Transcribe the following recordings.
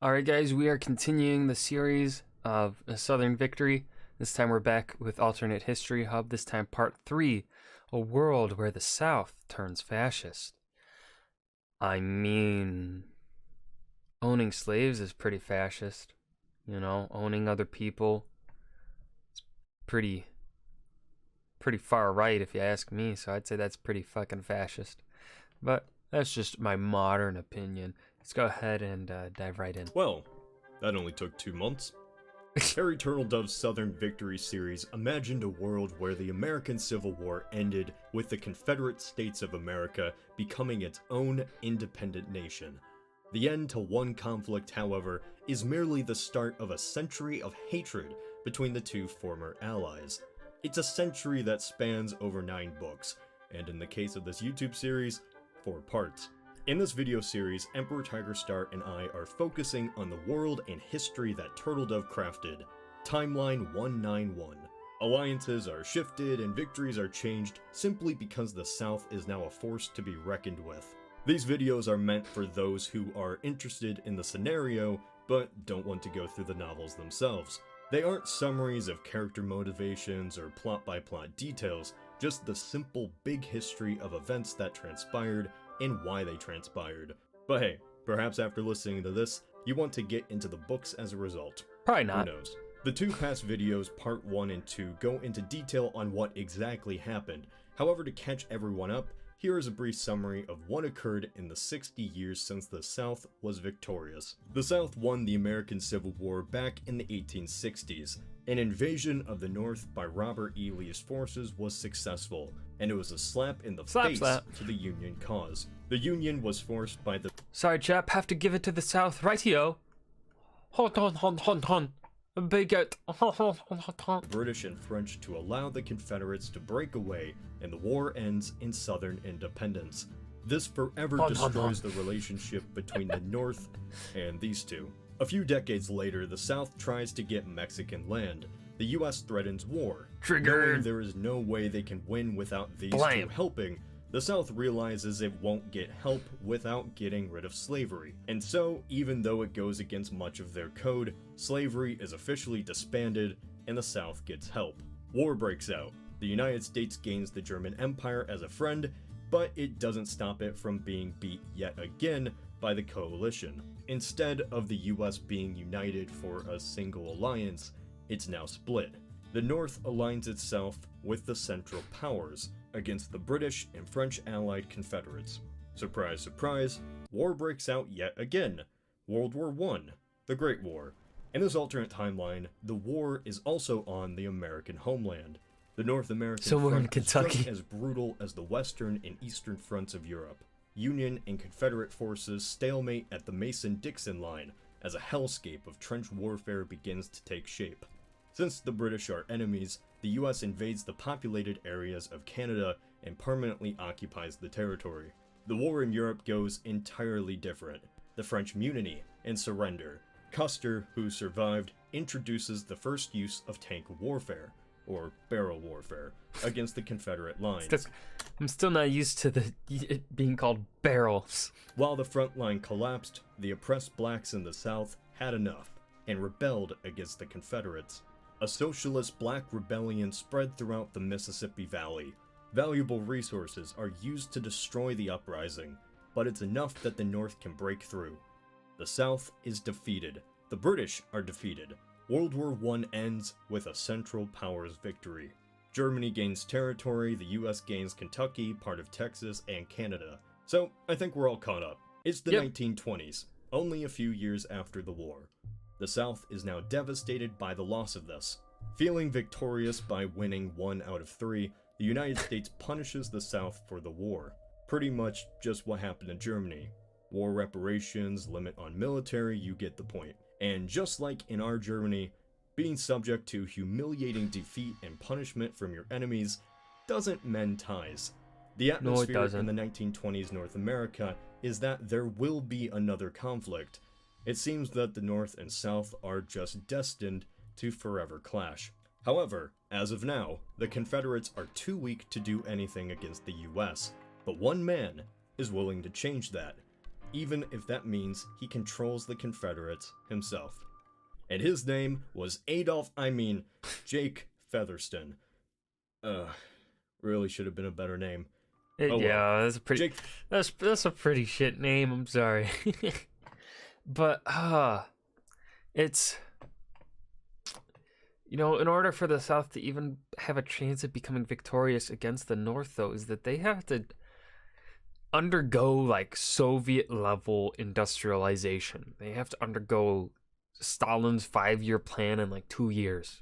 Alright guys, we are continuing the series of Southern Victory. This time we're back with Alternate History Hub, this time part 3, a world where the South turns fascist. I mean, owning slaves is pretty fascist. You know, owning other people. It's pretty far right if you ask me, so I'd say that's pretty fucking fascist. But that's just my modern opinion. Let's go ahead and dive right in. Well, that only took 2 months. Harry Turtledove's Southern Victory series imagined a world where the American Civil War ended with the Confederate States of America becoming its own independent nation. The end to one conflict, however, is merely the start of a century of hatred between the two former allies. It's a century that spans over 9 books, and in the case of this YouTube series, 4 parts. In this video series, Emperor Tigerstar and I are focusing on the world and history that Turtledove crafted. Timeline 191. Alliances are shifted and victories are changed simply because the South is now a force to be reckoned with. These videos are meant for those who are interested in the scenario, but don't want to go through the novels themselves. They aren't summaries of character motivations or plot-by-plot details, just the simple big history of events that transpired and why they transpired. But hey, perhaps after listening to this, you want to get into the books as a result. Probably not. Who knows? The 2 past videos, part 1 and 2, go into detail on what exactly happened. However, to catch everyone up, here is a brief summary of what occurred in the 60 years since the South was victorious. The South won the American Civil War back in the 1860s. An invasion of the North by Robert E. Lee's forces was successful, and it was a slap in the face to the Union cause. The Union was forced by the— Sorry chap, have to give it to the South, rightio. Hold on. Bigot. British and French to allow the Confederates to break away, and the war ends in Southern independence. This forever destroys the relationship between the North and these two. A few decades later, the South tries to get Mexican land. The US threatens war. Knowing there is no way they can win without these two helping, the South realizes it won't get help without getting rid of slavery. And so, even though it goes against much of their code, slavery is officially disbanded and the South gets help. War breaks out. The United States gains the German Empire as a friend, but it doesn't stop it from being beat yet again by the coalition. Instead of the US being united for a single alliance, it's now split. The North aligns itself with the Central Powers against the British and French allied Confederates. Surprise, surprise, war breaks out yet again. World War I, the Great War. In this alternate timeline, the war is also on the American homeland. The North American front is just as brutal as the Western and Eastern fronts of Europe. Union and Confederate forces stalemate at the Mason-Dixon line as a hellscape of trench warfare begins to take shape. Since the British are enemies, the US invades the populated areas of Canada and permanently occupies the territory. The war in Europe goes entirely different. The French mutiny and surrender. Custer, who survived, introduces the first use of tank warfare, or barrel warfare, against the Confederate lines. I'm still not used to it being called barrels. While the front line collapsed, the oppressed blacks in the South had enough and rebelled against the Confederates. A socialist black rebellion spread throughout the Mississippi Valley. Valuable resources are used to destroy the uprising, but it's enough that the North can break through. The South is defeated. The British are defeated. World War I ends with a Central Powers victory. Germany gains territory, the US gains Kentucky, part of Texas, and Canada. So, I think we're all caught up. It's the 1920s, only a few years after the war. The South is now devastated by the loss of this. Feeling victorious by winning 1 out of 3, the United States punishes the South for the war. Pretty much just what happened in Germany. War reparations, limit on military, you get the point. And just like in our Germany, being subject to humiliating defeat and punishment from your enemies doesn't mend ties. The atmosphere in the 1920s North America is that there will be another conflict. It seems that the North and South are just destined to forever clash. However, as of now, the Confederates are too weak to do anything against the US, but one man is willing to change that. even if that means he controls the Confederates himself. And his name was Jake Featherston. Really should have been a better name. Oh, yeah, well. that's a pretty Jake... that's a pretty shit name. I'm sorry, but it's, in order for the South to even have a chance at becoming victorious against the North, though, is that they have to undergo like Soviet level industrialization. They have to undergo Stalin's 5-year plan in like 2 years.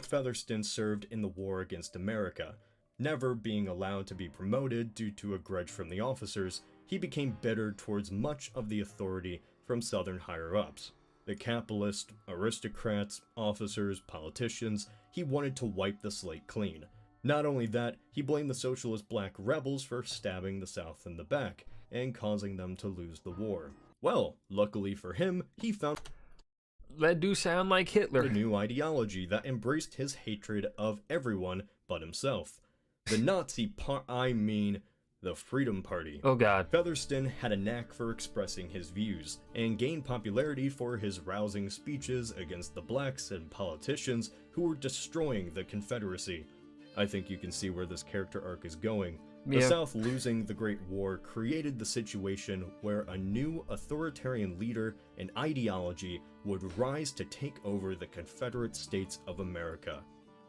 Featherston served in the war against America. Never being allowed to be promoted due to a grudge from the officers, he became bitter towards much of the authority from Southern higher-ups. The capitalist, aristocrats, officers, politicians, he wanted to wipe the slate clean. Not only that, he blamed the socialist black rebels for stabbing the South in the back and causing them to lose the war. Well, luckily for him, he found That do sound like Hitler. a new ideology that embraced his hatred of everyone but himself. The the Freedom Party. Oh god. Featherston had a knack for expressing his views, and gained popularity for his rousing speeches against the blacks and politicians who were destroying the Confederacy. I think you can see where this character arc is going. The South losing the Great War created the situation where a new authoritarian leader and ideology would rise to take over the Confederate States of America.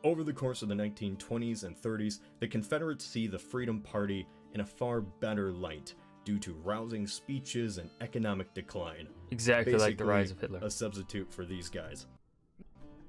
Over the course of the 1920s and 30s, the Confederates see the Freedom Party in a far better light due to rousing speeches and economic decline. Exactly. Basically, like the rise of Hitler. A substitute for these guys.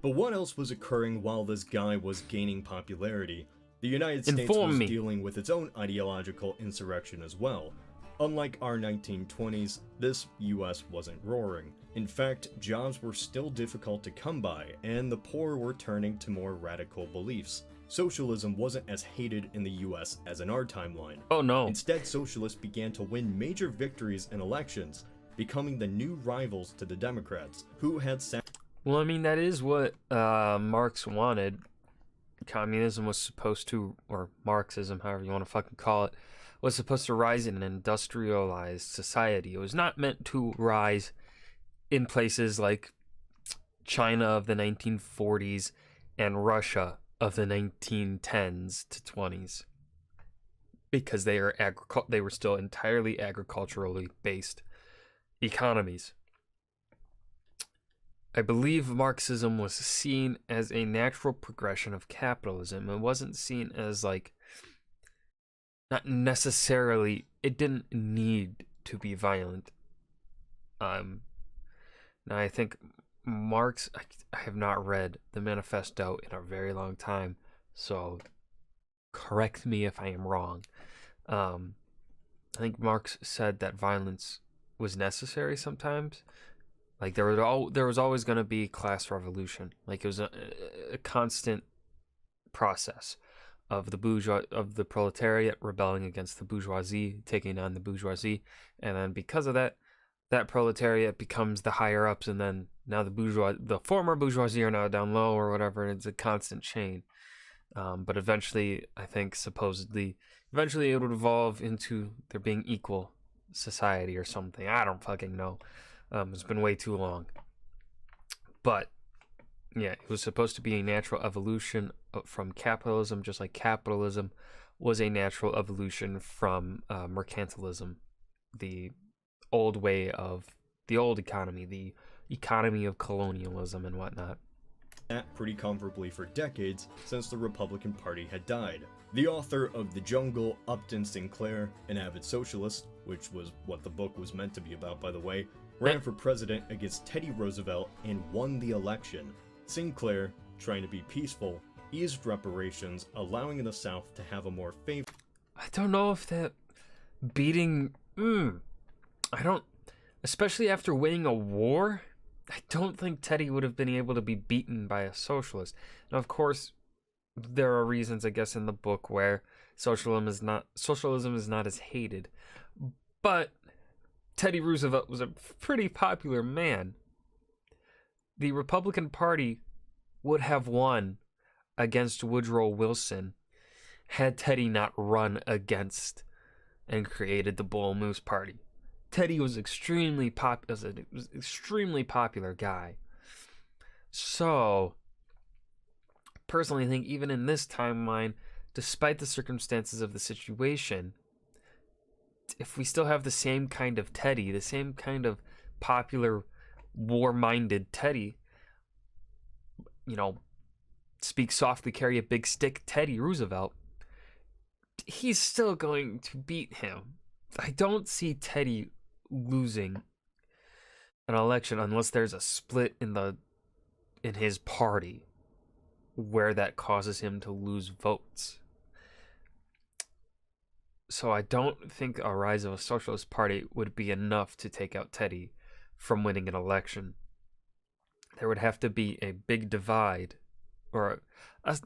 But what else was occurring while this guy was gaining popularity? The United States was dealing with its own ideological insurrection as well. Unlike our 1920s, this US wasn't roaring. In fact, jobs were still difficult to come by, and the poor were turning to more radical beliefs. Socialism wasn't as hated in the US as in our timeline. Oh no. Instead, socialists began to win major victories in elections, becoming the new rivals to the Democrats, who had Well, I mean, that is what Marx wanted. Communism was supposed to, or Marxism, however you want to fucking call it, was supposed to rise in an industrialized society. It was not meant to rise in places like China of the 1940s and Russia of the 1910s to 20s, because they were still entirely agriculturally based economies. I believe Marxism was seen as a natural progression of capitalism. It wasn't seen as like, not necessarily, it didn't need to be violent. Now I think Marx, I have not read the Manifesto in a very long time, so correct me if I am wrong. I think Marx said that violence was necessary sometimes. Like there was always going to be class revolution. Like it was a constant process of the proletariat rebelling against the bourgeoisie, taking on the bourgeoisie, and then because of that proletariat becomes the higher ups, and then now the former bourgeoisie are now down low or whatever, and it's a constant chain. But eventually, I think eventually it would evolve into there being equal society or something. I don't fucking know. It's been way too long. But yeah, it was supposed to be a natural evolution from capitalism, just like capitalism was a natural evolution from mercantilism, the old way of the old economy, the economy of colonialism and whatnot. Pretty comfortably for decades since the Republican Party had died. The author of The Jungle, Upton Sinclair, an avid socialist, which was what the book was meant to be about, by the way, ran for president against Teddy Roosevelt and won the election. Sinclair, trying to be peaceful, eased reparations, allowing the South to have a more favorable... I don't know if that beating... especially after winning a war, I don't think Teddy would have been able to be beaten by a socialist. Now, of course, there are reasons, I guess, in the book where socialism is not as hated. But Teddy Roosevelt was a pretty popular man. The Republican Party would have won against Woodrow Wilson had Teddy not run against and created the Bull Moose Party. Teddy was extremely extremely popular guy. So, personally, I think even in this timeline, despite the circumstances of the situation, if we still have the same kind of Teddy, the same kind of popular, war-minded Teddy, speak softly, carry a big stick, Teddy Roosevelt, he's still going to beat him. I don't see Teddy losing an election unless there's a split in his party where that causes him to lose votes. So I don't think a rise of a socialist party would be enough to take out Teddy from winning an election. There would have to be a big divide, or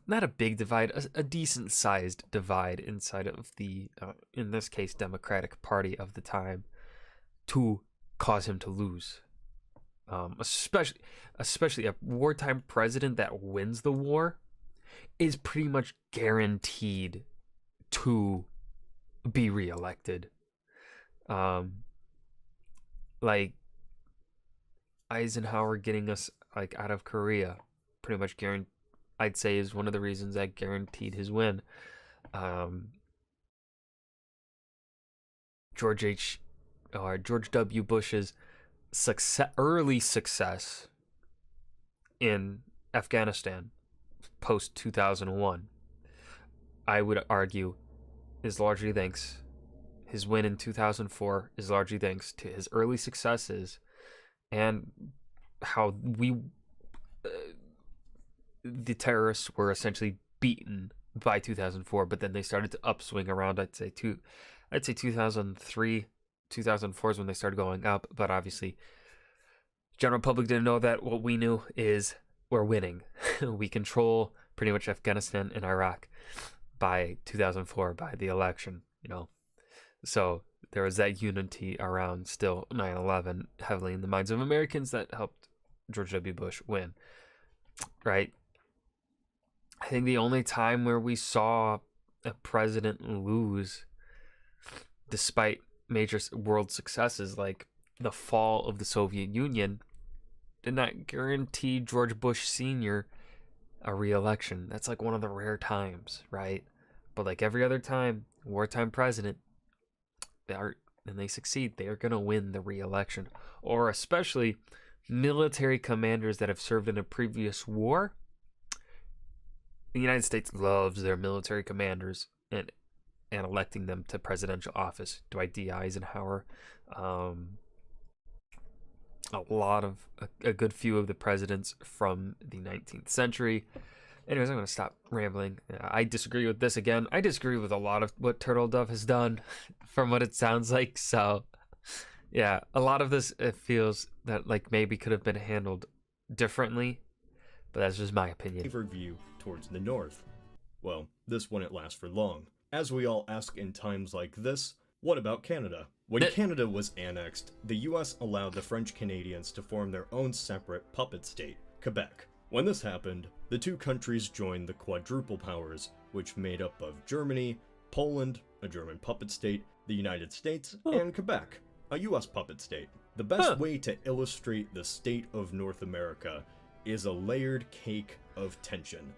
not a big divide, a decent-sized divide inside of the, in this case, Democratic Party of the time, to cause him to lose. Especially a wartime president that wins the war is pretty much guaranteed to be reelected. Like Eisenhower getting us out of Korea, pretty much I'd say is one of the reasons that guaranteed his win. George W. Bush's early success in Afghanistan post 2001, I would argue, is largely thanks. His win in 2004 is largely thanks to his early successes and how the terrorists were essentially beaten by 2004, but then they started to upswing around. I'd say 2003, 2004 is when they started going up. But obviously, general public didn't know that. What we knew is we're winning. We control pretty much Afghanistan and Iraq by 2004, by the election. So there was that unity around still 9/11 heavily in the minds of Americans that helped George W. Bush win, right? I think the only time where we saw a president lose, despite major world successes like the fall of the Soviet Union, did not guarantee George Bush Sr. a re-election. That's one of the rare times, right? But every other time, wartime president, and they succeed, they are going to win the re-election. Or especially military commanders that have served in a previous war. The United States loves their military commanders and electing them to presidential office. Dwight D. Eisenhower, a good few of the presidents from the 19th century. Anyways, I'm going to stop rambling. I disagree with this again. I disagree with a lot of what Turtle Dove has done from what it sounds like. So, yeah, a lot of this, it feels that maybe could have been handled differently. But that's just my opinion. Favored view towards the north. Well, this wouldn't last for long. As we all ask in times like this, what about Canada? When Canada was annexed, the US allowed the French Canadians to form their own separate puppet state, Quebec. When this happened, the two countries joined the Quadruple Powers, which made up of Germany, Poland, a German puppet state, the United States, and Quebec, a US puppet state. The best way to illustrate the state of North America is a layered cake of tension.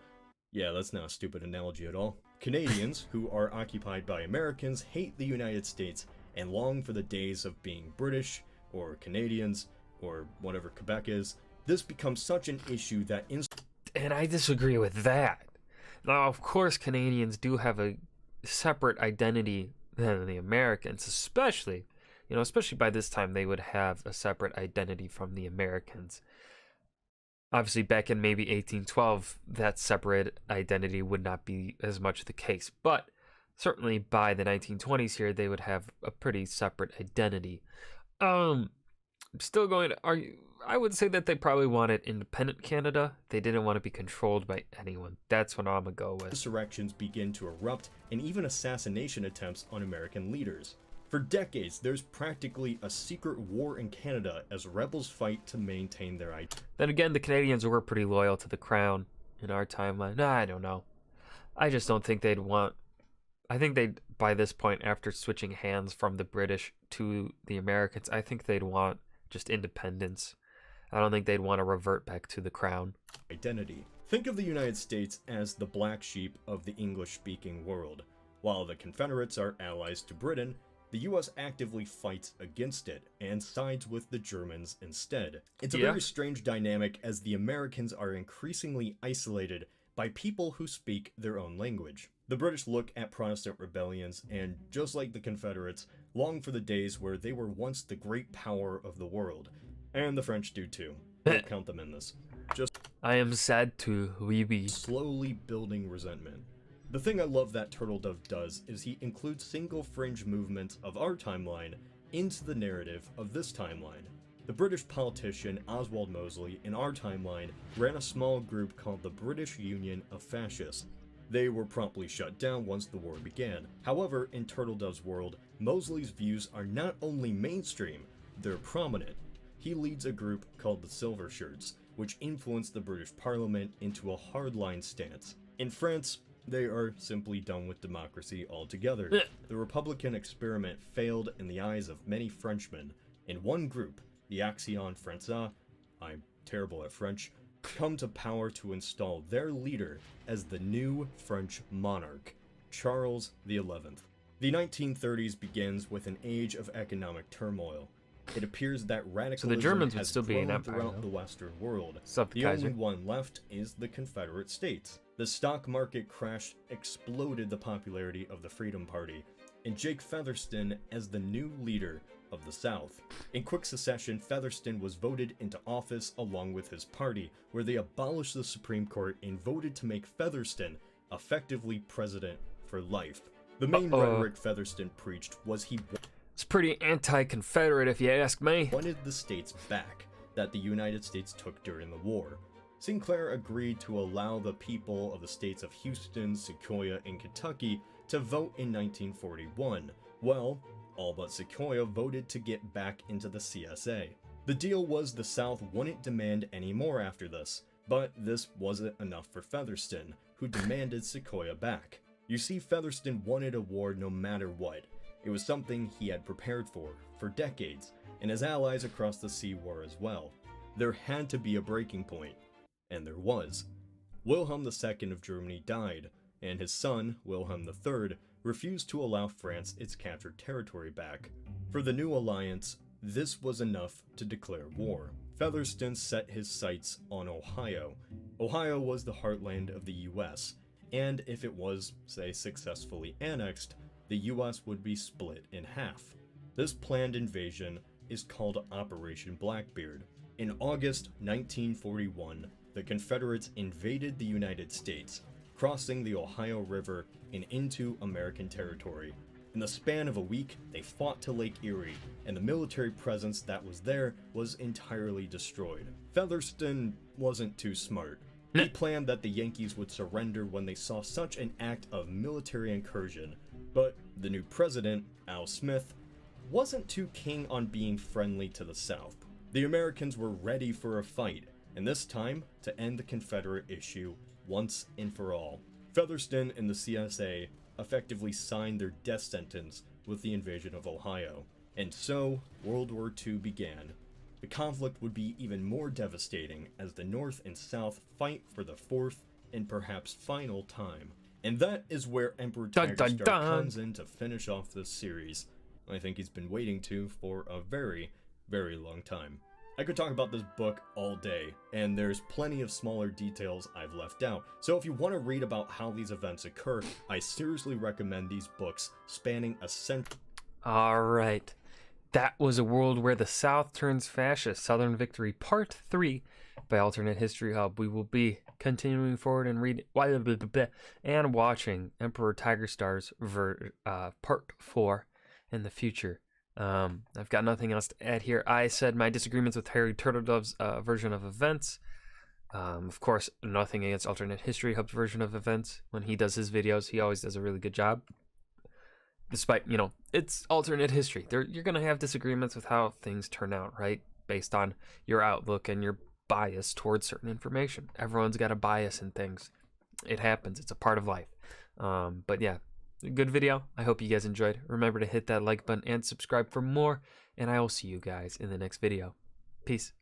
Yeah, that's not a stupid analogy at all. Canadians, who are occupied by Americans, hate the United States and long for the days of being British, or Canadians, or whatever Quebec is. This becomes such an issue that and I disagree with that. Now, of course, Canadians do have a separate identity than the Americans, especially by this time they would have a separate identity from the Americans. Obviously, back in maybe 1812, that separate identity would not be as much the case. But certainly by the 1920s here, they would have a pretty separate identity. I'm still going to argue. I would say that they probably wanted independent Canada. They didn't want to be controlled by anyone. That's what I'm going to go with. Insurrections begin to erupt, and even assassination attempts on American leaders. For decades, there's practically a secret war in Canada as rebels fight to maintain their identity. Then again, the Canadians were pretty loyal to the crown in our timeline. I don't know. I just don't think they'd want... I think they'd by this point, after switching hands from the British to the Americans, I think they'd want just independence. I don't think they'd want to revert back to the crown. Identity. Think of the United States as the black sheep of the English-speaking world. While the Confederates are allies to Britain, the US actively fights against it and sides with the Germans instead. It's a very strange dynamic, as the Americans are increasingly isolated by people who speak their own language. The British look at Protestant rebellions and, just like the Confederates, long for the days where they were once the great power of the world. And the French do too. Don't count them in this. Just I am sad to we slowly building resentment. The thing I love that Turtledove does is he includes single fringe movements of our timeline into the narrative of this timeline. The British politician Oswald Mosley in our timeline ran a small group called the British Union of Fascists. They were promptly shut down once the war began. However, in Turtledove's world, Mosley's views are not only mainstream, they're prominent. He leads a group called the Silver Shirts, which influenced the British Parliament into a hardline stance. In France, they are simply done with democracy altogether. The Republican experiment failed in the eyes of many Frenchmen. In one group, the Action Française, I'm terrible at French, come to power to install their leader as the new French monarch, Charles XI. The 1930s begins with an age of economic turmoil. It appears that radicalism Germans would has still be an grown empire, throughout though. the Western world. Sup, The Kaiser? only one left is the Confederate States. The stock market crash exploded the popularity of the Freedom Party, and Jake Featherston as the new leader of the South. In quick succession, Featherston was voted into office along with his party, where they abolished the Supreme Court and voted to make Featherston effectively president for life. The main rhetoric Featherston preached was he It's pretty anti-Confederate if you ask me. wanted the states back that the United States took during the war. Sinclair agreed to allow the people of the states of Houston, Sequoia, and Kentucky to vote in 1941. Well, all but Sequoia voted to get back into the CSA. The deal was the South wouldn't demand any more after this, but this wasn't enough for Featherston, who demanded Sequoia back. You see, Featherston wanted a war no matter what. It was something he had prepared for decades, and his allies across the sea were as well. There had to be a breaking point, and there was. Wilhelm II of Germany died, and his son, Wilhelm III, refused to allow France its captured territory back. For the new alliance, this was enough to declare war. Featherston set his sights on Ohio. Ohio was the heartland of the US, and if it was, say, successfully annexed, the US would be split in half. This planned invasion is called Operation Blackbeard. In August 1941, the Confederates invaded the United States, crossing the Ohio River and into American territory. In the span of a week, they fought to Lake Erie, and the military presence that was there was entirely destroyed. Featherston wasn't too smart. He planned that the Yankees would surrender when they saw such an act of military incursion, but the new president, Al Smith, wasn't too keen on being friendly to the South. The Americans were ready for a fight, and this time to end the Confederate issue once and for all. Featherston and the CSA effectively signed their death sentence with the invasion of Ohio, and so World War II began. The conflict would be even more devastating as the North and South fight for the fourth and perhaps final time. And that is where Emperor Tigerstar comes in to finish off this series. I think he's been waiting to for a very, very long time. I could talk about this book all day, and there's plenty of smaller details I've left out. So if you want to read about how these events occur, I seriously recommend these books spanning a century. Alright. That was A World Where the South Turns Fascist, Southern Victory, Part 3 by Alternate History Hub. We will be continuing forward and reading and watching Emperor Tigerstar's Part 4 in the future. I've got nothing else to add here. I said my disagreements with Harry Turtledove's version of events. Of course, nothing against Alternate History Hub's version of events. When he does his videos, he always does a really good job. Despite, it's alternate history. You're going to have disagreements with how things turn out, right? Based on your outlook and your bias towards certain information. Everyone's got a bias in things. It happens. It's a part of life. But yeah, good video. I hope you guys enjoyed. Remember to hit that like button and subscribe for more, and I will see you guys in the next video. Peace.